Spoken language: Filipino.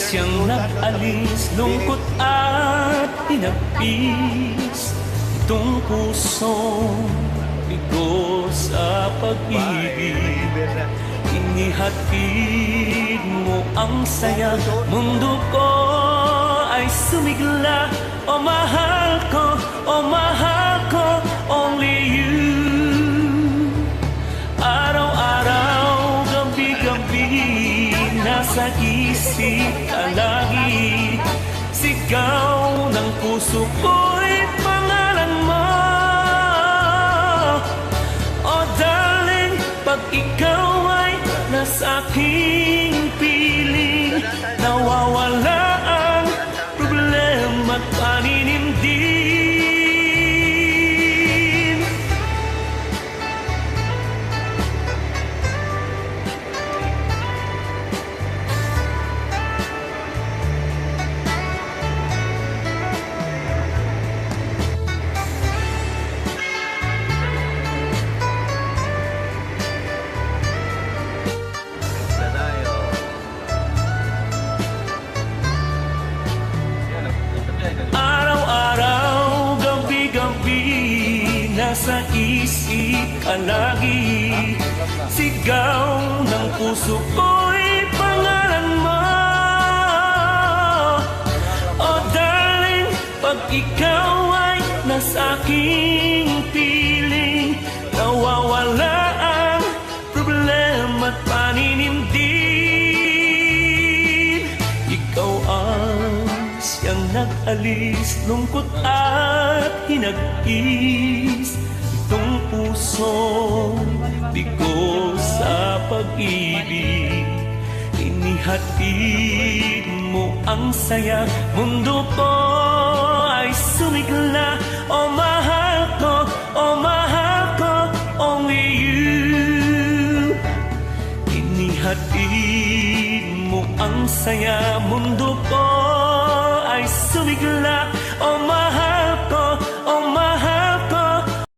Siyang nag-alis, lungkot at pinagpis. Itong pusong bigo sa pag-ibig, inihatid mo ang saya. Mundo ko ay sumigla. O mahal ko, only you. Araw-araw, gabi-gabi, nasa isip ka lagi. Sigaw ng puso ko'y pangalan mo. Oh darling, pag ikaw ay nasa aking piling, nawawala ang problema at paninimdim. Araw-araw, gabi-gabi, nasa isip ka lagi. Sigaw ng puso ko'y pangalan mo. Oh darling, pag ikaw ay nasa aking piling, nawawala ang problema at paninimdim. Ikaw ang siyang nag-alis, lungkot at hinagpis. Itong pusong bigo sa pag-ibig, inihatid mo ang saya. Mundo ko ay sumigla. O mahal ko, only you. Inihatid mo ang saya. Mundo ko ay sumigla. O mahal